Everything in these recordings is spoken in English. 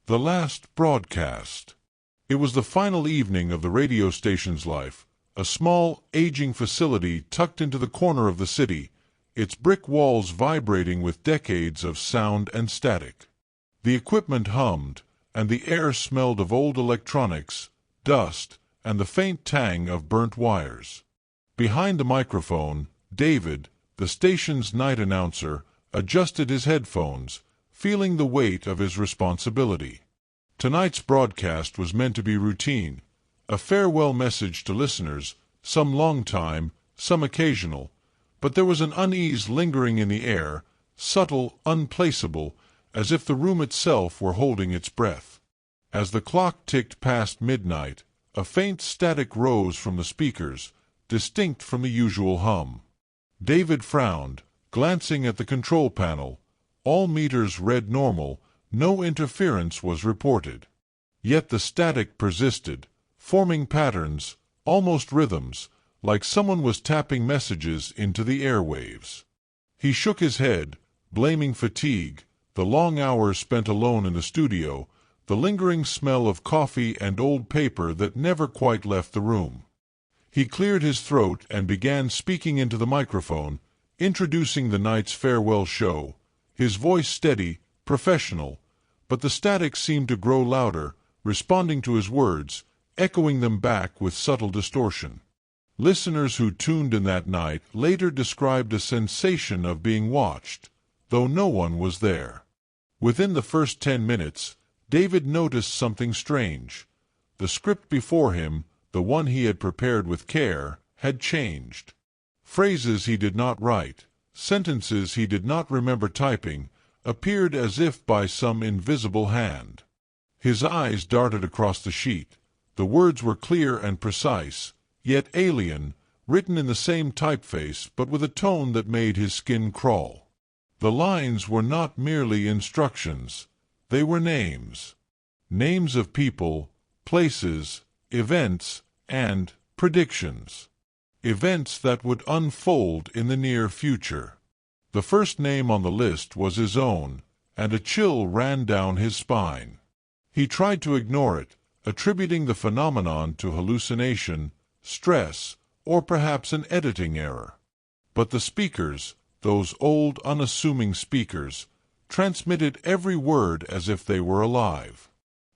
The last broadcast. It was the final evening of the radio station's life, a small, aging facility tucked into the corner of the city, its brick walls vibrating with decades of sound and static. The equipment hummed, and the air smelled of old electronics, dust, and the faint tang of burnt wires. Behind the microphone, David, the station's night announcer, adjusted his headphones, feeling the weight of his responsibility. Tonight's broadcast was meant to be routine, a farewell message to listeners, some long time, some occasional, but there was an unease lingering in the air, subtle, unplaceable, as if the room itself were holding its breath. As the clock ticked past midnight, a faint static rose from the speakers, distinct from the usual hum. David frowned, glancing at the control panel. All meters read normal, no interference was reported. Yet the static persisted, forming patterns, almost rhythms, like someone was tapping messages into the airwaves. He shook his head, blaming fatigue, the long hours spent alone in the studio, the lingering smell of coffee and old paper that never quite left the room. He cleared his throat and began speaking into the microphone, introducing the night's farewell show, his voice steady, professional, but the static seemed to grow louder, responding to his words, echoing them back with subtle distortion. Listeners who tuned in that night later described a sensation of being watched, though no one was there. Within the first 10 minutes, David noticed something strange. The script before him, the one he had prepared with care, had changed. Phrases he did not write, sentences he did not remember typing, appeared as if by some invisible hand. His eyes darted across the sheet. The words were clear and precise, yet alien, written in the same typeface but with a tone that made his skin crawl. The lines were not merely instructions. They were names. Names of people, places, events, and predictions. Events that would unfold in the near future. The first name on the list was his own, and a chill ran down his spine. He tried to ignore it, attributing the phenomenon to hallucination, stress, or perhaps an editing error. But the speakers, those old unassuming speakers, transmitted every word as if they were alive.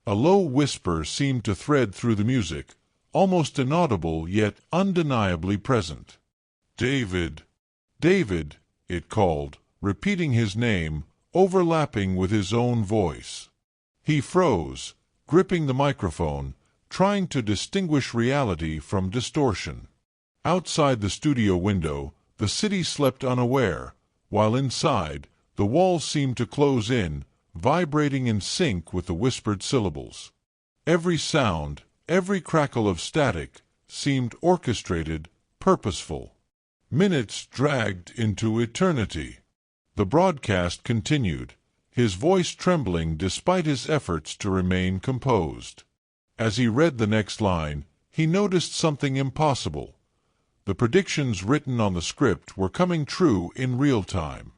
A low whisper seemed to thread through the music, almost inaudible yet undeniably present. "David! David!" it called, repeating his name, overlapping with his own voice. He froze, gripping the microphone, trying to distinguish reality from distortion. Outside the studio window, the city slept unaware, while inside, the walls seemed to close in, vibrating in sync with the whispered syllables. Every sound, every crackle of static, seemed orchestrated, purposeful. Minutes dragged into eternity. The broadcast continued, his voice trembling despite his efforts to remain composed. As he read the next line, he noticed something impossible. The predictions written on the script were coming true in real time.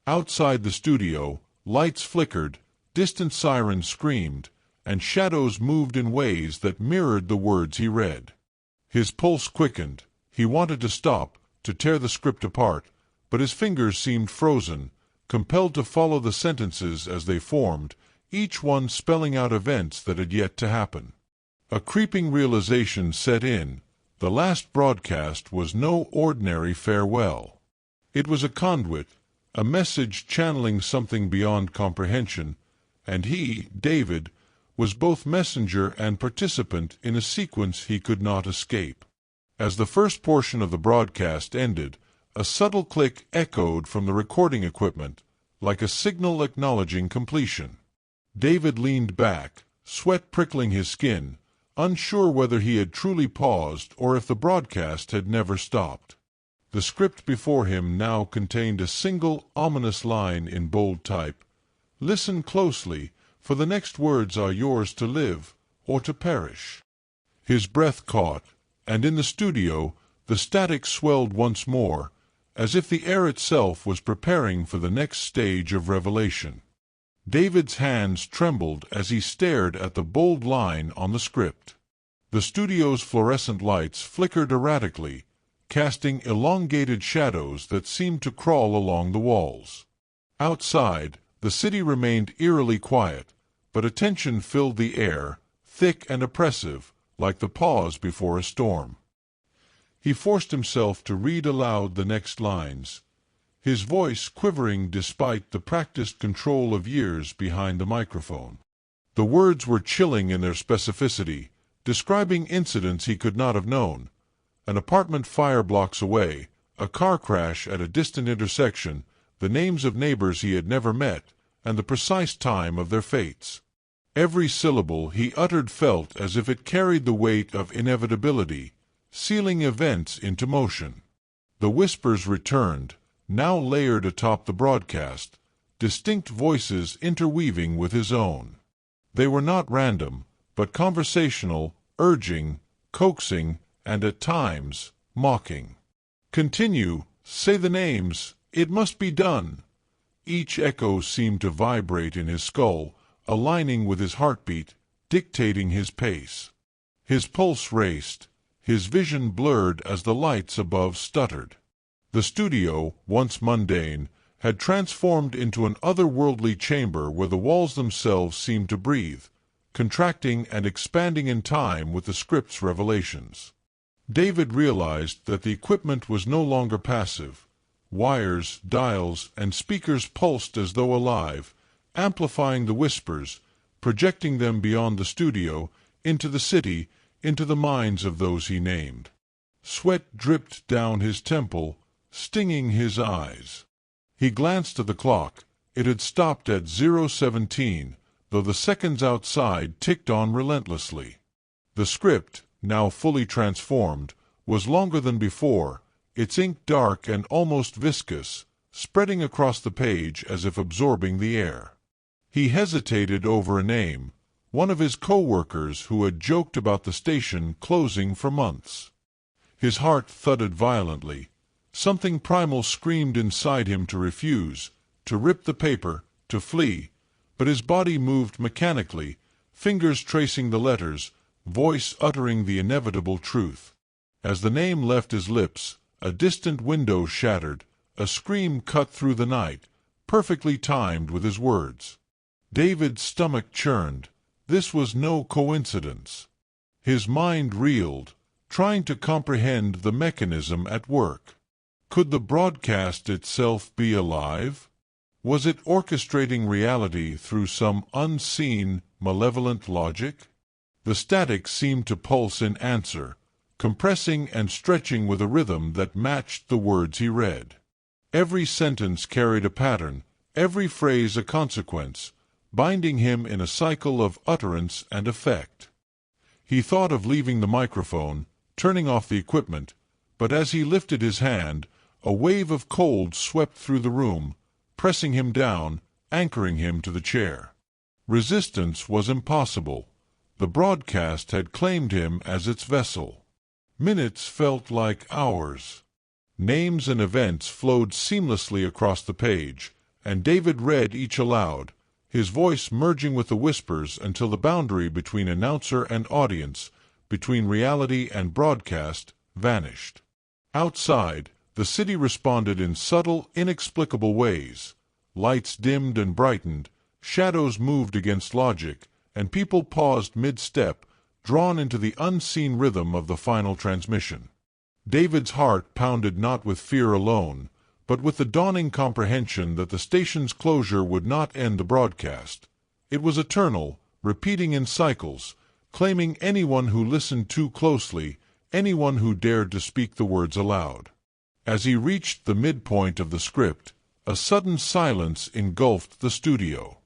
Outside the studio, lights flickered, distant sirens screamed, and shadows moved in ways that mirrored the words he read. His pulse quickened. He wanted to stop, to tear the script apart, but his fingers seemed frozen, compelled to follow the sentences as they formed, each one spelling out events that had yet to happen. A creeping realization set in. The last broadcast was no ordinary farewell. It was a conduit, a message channeling something beyond comprehension, and he, David, was both messenger and participant in a sequence he could not escape. As the first portion of the broadcast ended, a subtle click echoed from the recording equipment, like a signal acknowledging completion. David leaned back, sweat prickling his skin, unsure whether he had truly paused or if the broadcast had never stopped. The script before him now contained a single ominous line in bold type. "Listen closely, for the next words are yours to live or to perish." His breath caught, and in the studio the static swelled once more, as if the air itself was preparing for the next stage of revelation. David's hands trembled as he stared at the bold line on the script. The studio's fluorescent lights flickered erratically, casting elongated shadows that seemed to crawl along the walls. Outside, the city remained eerily quiet, but a tension filled the air, thick and oppressive, like the pause before a storm. He forced himself to read aloud the next lines, his voice quivering despite the practiced control of years behind the microphone. The words were chilling in their specificity, describing incidents he could not have known: an apartment fire blocks away, a car crash at a distant intersection, the names of neighbors he had never met, and the precise time of their fates. Every syllable he uttered felt as if it carried the weight of inevitability, sealing events into motion. The whispers returned, now layered atop the broadcast, distinct voices interweaving with his own. They were not random, but conversational, urging, coaxing, and at times mocking. "Continue, say the names, it must be done." Each echo seemed to vibrate in his skull, aligning with his heartbeat, dictating his pace. His pulse raced, his vision blurred as the lights above stuttered. The studio, once mundane, had transformed into an otherworldly chamber where the walls themselves seemed to breathe, contracting and expanding in time with the script's revelations. David realized that the equipment was no longer passive. Wires, dials, and speakers pulsed as though alive, amplifying the whispers, projecting them beyond the studio, into the city, into the minds of those he named. Sweat dripped down his temple, stinging his eyes. He glanced at the clock. It had stopped at 0:17, though the seconds outside ticked on relentlessly. The script, now fully transformed, was longer than before, its ink dark and almost viscous, spreading across the page as if absorbing the air. He hesitated over a name, one of his co-workers who had joked about the station closing for months. His heart thudded violently. Something primal screamed inside him to refuse, to rip the paper, to flee, but his body moved mechanically, fingers tracing the letters, voice uttering the inevitable truth. As the name left his lips, a distant window shattered, a scream cut through the night, perfectly timed with his words. David's stomach churned. This was no coincidence. His mind reeled, trying to comprehend the mechanism at work. Could the broadcast itself be alive? Was it orchestrating reality through some unseen, malevolent logic? The static seemed to pulse in answer, compressing and stretching with a rhythm that matched the words he read. Every sentence carried a pattern, every phrase a consequence, binding him in a cycle of utterance and effect. He thought of leaving the microphone, turning off the equipment, but as he lifted his hand, a wave of cold swept through the room, pressing him down, anchoring him to the chair. Resistance was impossible. The broadcast had claimed him as its vessel. Minutes felt like hours. Names and events flowed seamlessly across the page, and David read each aloud, his voice merging with the whispers until the boundary between announcer and audience, between reality and broadcast, vanished. Outside, the city responded in subtle, inexplicable ways. Lights dimmed and brightened, shadows moved against logic, and people paused mid-step, drawn into the unseen rhythm of the final transmission. David's heart pounded not with fear alone, but with the dawning comprehension that the station's closure would not end the broadcast. It was eternal, repeating in cycles, claiming anyone who listened too closely, anyone who dared to speak the words aloud. As he reached the midpoint of the script, a sudden silence engulfed the studio.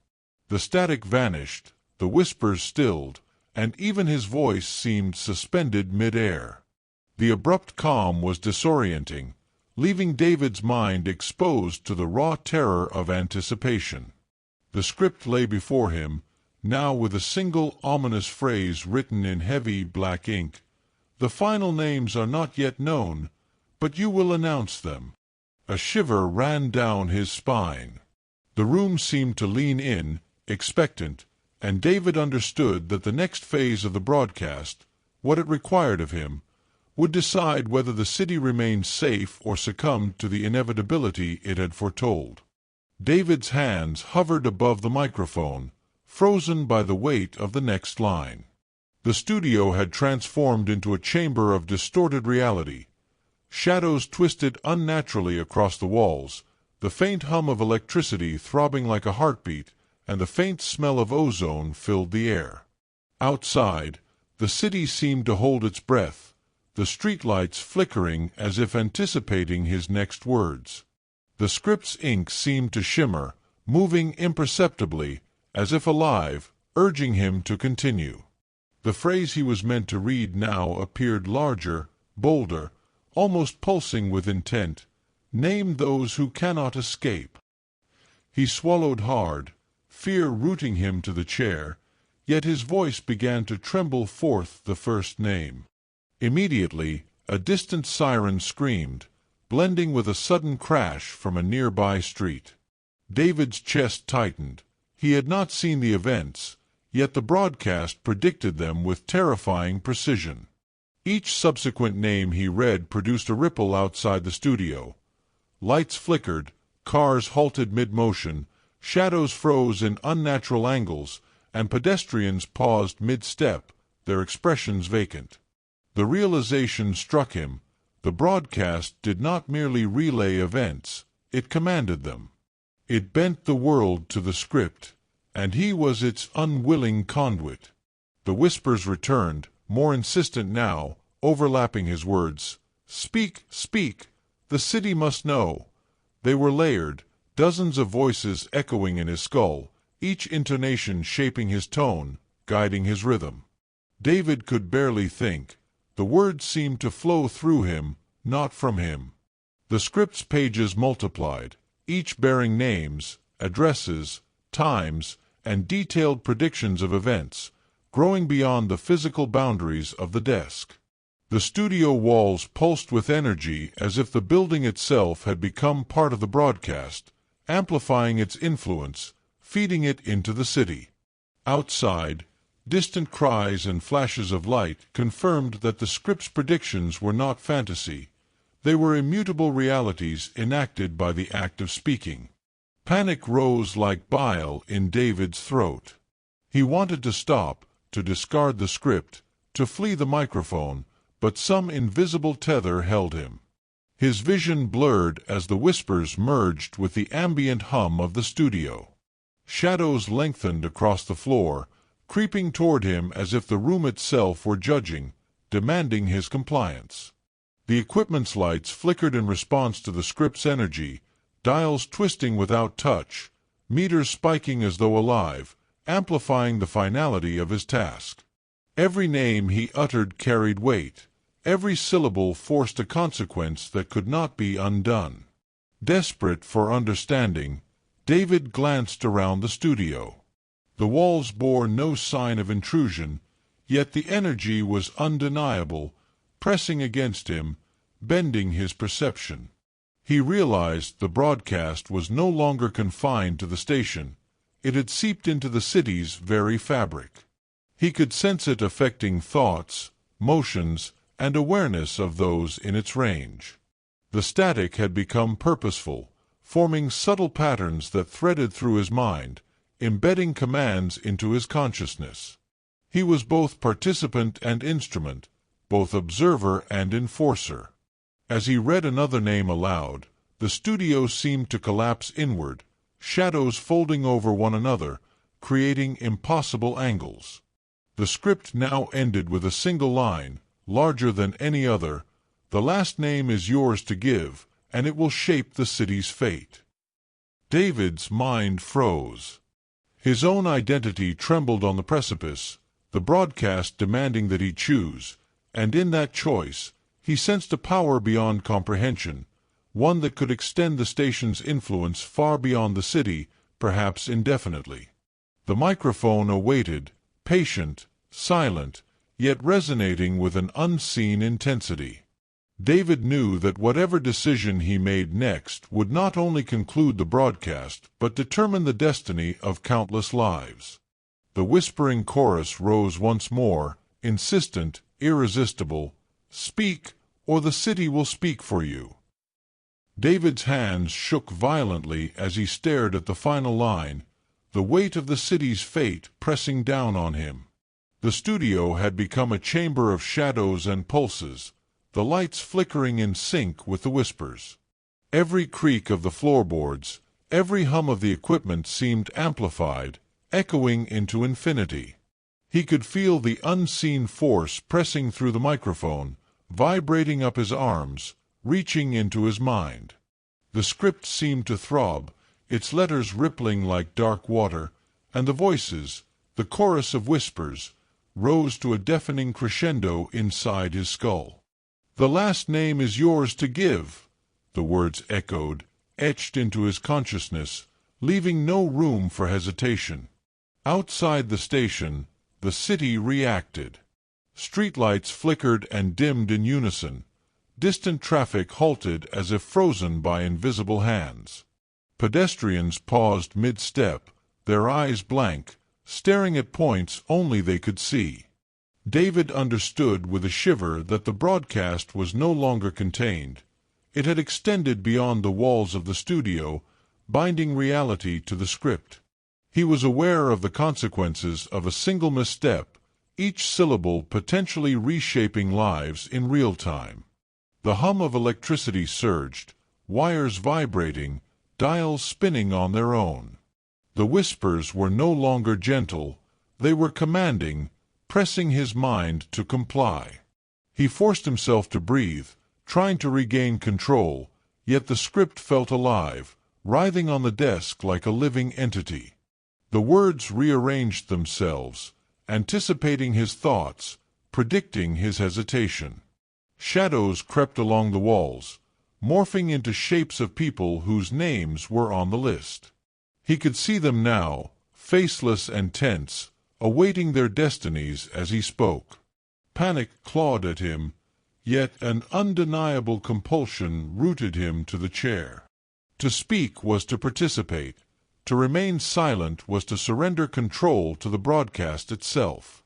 The static vanished, the whispers stilled, and even his voice seemed suspended mid-air. The abrupt calm was disorienting, leaving David's mind exposed to the raw terror of anticipation. The script lay before him, now with a single ominous phrase written in heavy black ink. "The final names are not yet known, but you will announce them." A shiver ran down his spine. The room seemed to lean in, expectant, and David understood that the next phase of the broadcast, what it required of him, would decide whether the city remained safe or succumbed to the inevitability it had foretold. David's hands hovered above the microphone, frozen by the weight of the next line. The studio had transformed into a chamber of distorted reality. Shadows twisted unnaturally across the walls, the faint hum of electricity throbbing like a heartbeat, and the faint smell of ozone filled the air. Outside, the city seemed to hold its breath, the streetlights flickering as if anticipating his next words. The script's ink seemed to shimmer, moving imperceptibly, as if alive, urging him to continue. The phrase he was meant to read now appeared larger, bolder, almost pulsing with intent. "Name those who cannot escape." He swallowed hard, fear rooting him to the chair, yet his voice began to tremble forth the first name. Immediately, a distant siren screamed, blending with a sudden crash from a nearby street. David's chest tightened. He had not seen the events, yet the broadcast predicted them with terrifying precision. Each subsequent name he read produced a ripple outside the studio. Lights flickered, cars halted mid-motion, shadows froze in unnatural angles, and pedestrians paused mid-step, their expressions vacant. The realization struck him: the broadcast did not merely relay events, it commanded them. It bent the world to the script, and he was its unwilling conduit. The whispers returned, more insistent now, overlapping his words. "Speak, speak! The city must know!" They were layered, dozens of voices echoing in his skull, each intonation shaping his tone, guiding his rhythm. David could barely think. The words seemed to flow through him, not from him. The script's pages multiplied, each bearing names, addresses, times, and detailed predictions of events, growing beyond the physical boundaries of the desk. The studio walls pulsed with energy as if the building itself had become part of the broadcast, amplifying its influence, feeding it into the city. Outside, distant cries and flashes of light confirmed that the script's predictions were not fantasy. They were immutable realities enacted by the act of speaking. Panic rose like bile in David's throat. He wanted to stop, to discard the script, to flee the microphone, but some invisible tether held him. His vision blurred as the whispers merged with the ambient hum of the studio. Shadows lengthened across the floor, creeping toward him as if the room itself were judging, demanding his compliance. The equipment's lights flickered in response to the script's energy, dials twisting without touch, meters spiking as though alive, amplifying the finality of his task. Every name he uttered carried weight. Every syllable forced a consequence that could not be undone. Desperate for understanding, David glanced around the studio. The walls bore no sign of intrusion, yet the energy was undeniable, pressing against him, bending his perception. He realized the broadcast was no longer confined to the station. It had seeped into the city's very fabric. He could sense it affecting thoughts, motions, and awareness of those in its range. The static had become purposeful, forming subtle patterns that threaded through his mind, embedding commands into his consciousness. He was both participant and instrument, both observer and enforcer. As he read another name aloud, the studio seemed to collapse inward, shadows folding over one another, creating impossible angles. The script now ended with a single line, larger than any other: "The last name is yours to give, and it will shape the city's fate." David's mind froze. His own identity trembled on the precipice, the broadcast demanding that he choose, and in that choice he sensed a power beyond comprehension, one that could extend the station's influence far beyond the city, perhaps indefinitely. The microphone awaited, patient, silent, yet resonating with an unseen intensity. David knew that whatever decision he made next would not only conclude the broadcast, but determine the destiny of countless lives. The whispering chorus rose once more, insistent, irresistible, "Speak, or the city will speak for you." David's hands shook violently as he stared at the final line, the weight of the city's fate pressing down on him. The studio had become a chamber of shadows and pulses, the lights flickering in sync with the whispers. Every creak of the floorboards, every hum of the equipment seemed amplified, echoing into infinity. He could feel the unseen force pressing through the microphone, vibrating up his arms, reaching into his mind. The script seemed to throb, its letters rippling like dark water, and the voices, the chorus of whispers, rose to a deafening crescendo inside his skull. "The last name is yours to give," the words echoed, etched into his consciousness, leaving no room for hesitation. Outside the station, the city reacted. Streetlights flickered and dimmed in unison. Distant traffic halted as if frozen by invisible hands. Pedestrians paused mid-step, their eyes blank, staring at points only they could see. David understood with a shiver that the broadcast was no longer contained. It had extended beyond the walls of the studio, binding reality to the script. He was aware of the consequences of a single misstep, each syllable potentially reshaping lives in real time. The hum of electricity surged, wires vibrating, dials spinning on their own. The whispers were no longer gentle, they were commanding, pressing his mind to comply. He forced himself to breathe, trying to regain control, yet the script felt alive, writhing on the desk like a living entity. The words rearranged themselves, anticipating his thoughts, predicting his hesitation. Shadows crept along the walls, morphing into shapes of people whose names were on the list. He could see them now, faceless and tense, awaiting their destinies as he spoke. Panic clawed at him, yet an undeniable compulsion rooted him to the chair. To speak was to participate. To remain silent was to surrender control to the broadcast itself.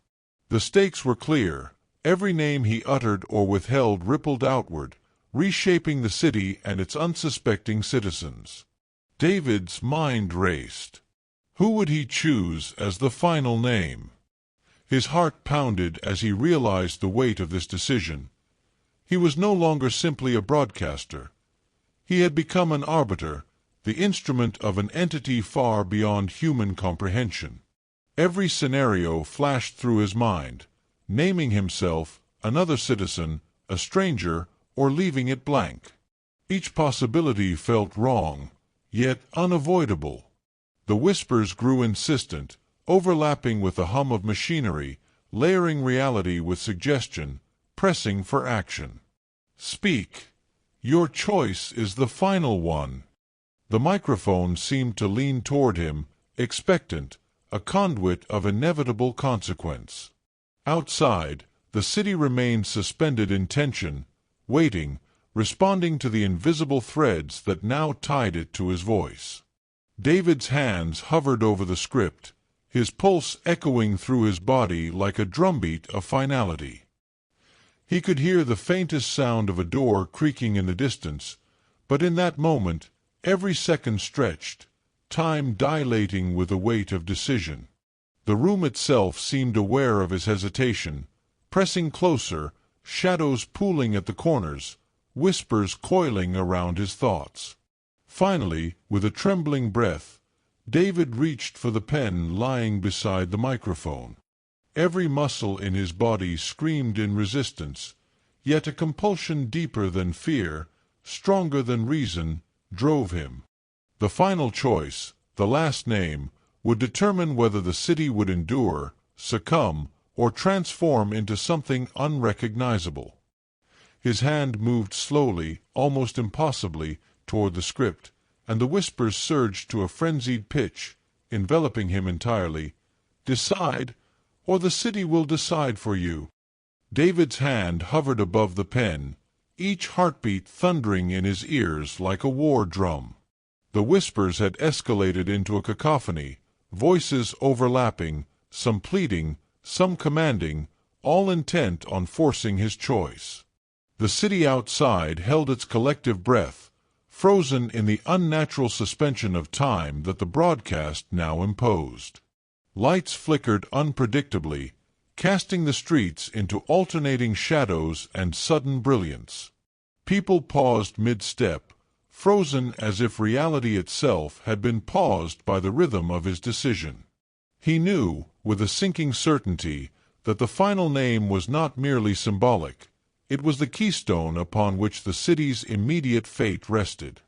The stakes were clear. Every name he uttered or withheld rippled outward, reshaping the city and its unsuspecting citizens. David's mind raced. Who would he choose as the final name? His heart pounded as he realized the weight of this decision. He was no longer simply a broadcaster. He had become an arbiter, the instrument of an entity far beyond human comprehension. Every scenario flashed through his mind, naming himself, another citizen, a stranger, or leaving it blank. Each possibility felt wrong, yet unavoidable. The whispers grew insistent, overlapping with the hum of machinery, layering reality with suggestion, pressing for action. "Speak. Your choice is the final one." The microphone seemed to lean toward him, expectant, a conduit of inevitable consequence. Outside, the city remained suspended in tension, waiting, responding to the invisible threads that now tied it to his voice. David's hands hovered over the script, his pulse echoing through his body like a drumbeat of finality. He could hear the faintest sound of a door creaking in the distance, but in that moment, every second stretched, time dilating with the weight of decision. The room itself seemed aware of his hesitation, pressing closer, shadows pooling at the corners, whispers coiling around his thoughts. Finally, with a trembling breath, David reached for the pen lying beside the microphone. Every muscle in his body screamed in resistance, yet a compulsion deeper than fear, stronger than reason, drove him. The final choice, the last name, would determine whether the city would endure, succumb, or transform into something unrecognizable. His hand moved slowly, almost impossibly, toward the script, and the whispers surged to a frenzied pitch, enveloping him entirely. "Decide, or the city will decide for you." David's hand hovered above the pen, each heartbeat thundering in his ears like a war drum. The whispers had escalated into a cacophony, voices overlapping, some pleading, some commanding, all intent on forcing his choice. The city outside held its collective breath, frozen in the unnatural suspension of time that the broadcast now imposed. Lights flickered unpredictably, casting the streets into alternating shadows and sudden brilliance. People paused mid-step, frozen as if reality itself had been paused by the rhythm of his decision. He knew, with a sinking certainty, that the final name was not merely symbolic. It was the keystone upon which the city's immediate fate rested.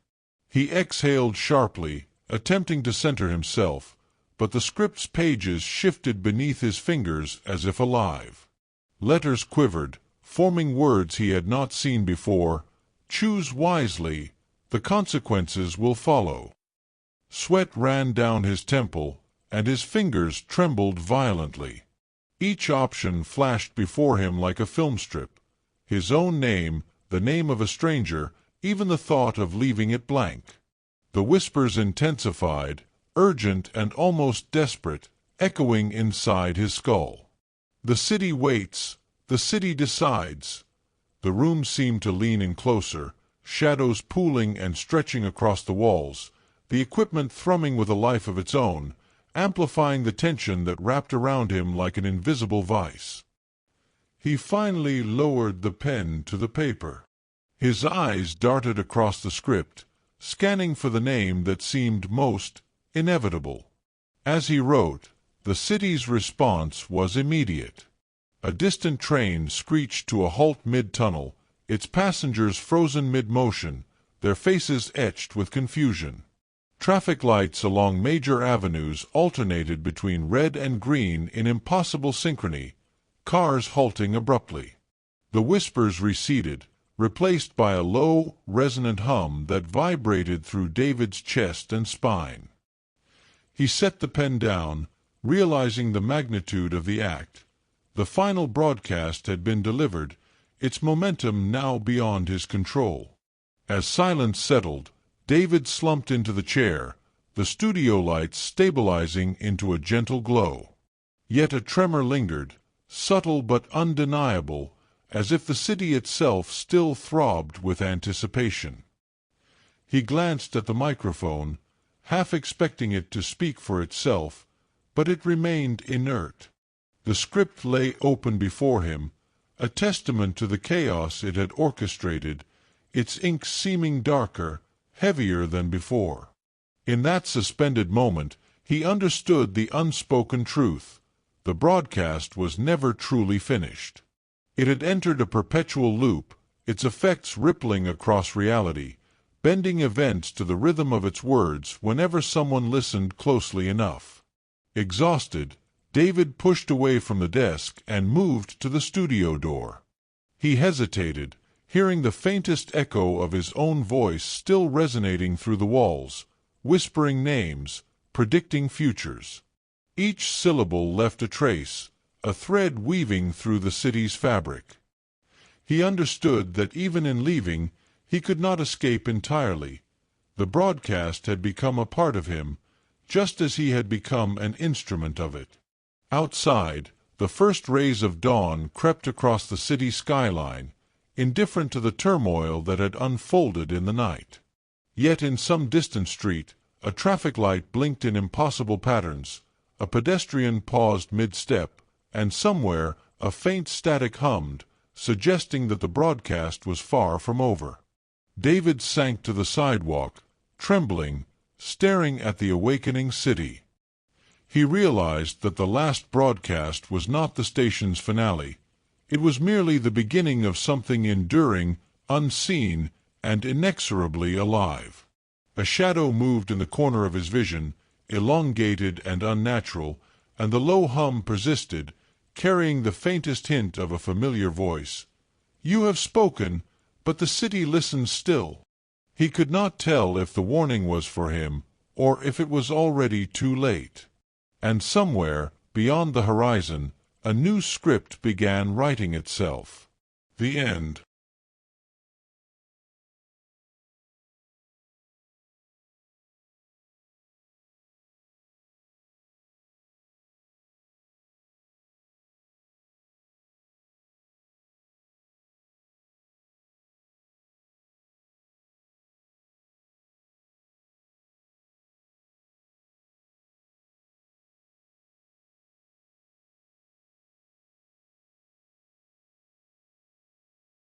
He exhaled sharply, attempting to center himself, but the script's pages shifted beneath his fingers as if alive. Letters quivered, forming words he had not seen before. "Choose wisely. The consequences will follow." Sweat ran down his temple, and his fingers trembled violently. Each option flashed before him like a film strip. His own name, the name of a stranger, even the thought of leaving it blank. The whispers intensified, urgent and almost desperate, echoing inside his skull. The city waits. The city decides. The room seemed to lean in closer, shadows pooling and stretching across the walls, the equipment thrumming with a life of its own, amplifying the tension that wrapped around him like an invisible vice. He finally lowered the pen to the paper. His eyes darted across the script, scanning for the name that seemed most inevitable. As he wrote, the city's response was immediate. A distant train screeched to a halt mid-tunnel, its passengers frozen mid-motion, their faces etched with confusion. Traffic lights along major avenues alternated between red and green in impossible synchrony, cars halting abruptly. The whispers receded, replaced by a low, resonant hum that vibrated through David's chest and spine. He set the pen down, realizing the magnitude of the act. The final broadcast had been delivered, its momentum now beyond his control. As silence settled, David slumped into the chair, the studio lights stabilizing into a gentle glow. Yet a tremor lingered, subtle but undeniable, as if the city itself still throbbed with anticipation. He glanced at the microphone, half expecting it to speak for itself, but it remained inert. The script lay open before him, a testament to the chaos it had orchestrated, its ink seeming darker, heavier than before. In that suspended moment, he understood the unspoken truth. The broadcast was never truly finished. It had entered a perpetual loop, its effects rippling across reality, bending events to the rhythm of its words whenever someone listened closely enough. Exhausted, David pushed away from the desk and moved to the studio door. He hesitated, hearing the faintest echo of his own voice still resonating through the walls, whispering names, predicting futures. Each syllable left a trace, a thread weaving through the city's fabric. He understood that even in leaving, he could not escape entirely. The broadcast had become a part of him, just as he had become an instrument of it. Outside, the first rays of dawn crept across the city skyline, indifferent to the turmoil that had unfolded in the night. Yet in some distant street, a traffic light blinked in impossible patterns, a pedestrian paused mid-step, and somewhere a faint static hummed, suggesting that the broadcast was far from over. David sank to the sidewalk, trembling, staring at the awakening city. He realized that the last broadcast was not the station's finale. It was merely the beginning of something enduring, unseen, and inexorably alive. A shadow moved in the corner of his vision, elongated and unnatural, and the low hum persisted, carrying the faintest hint of a familiar voice. "You have spoken, but the city listens still." He could not tell if the warning was for him, or if it was already too late. And somewhere, beyond the horizon, a new script began writing itself. The end.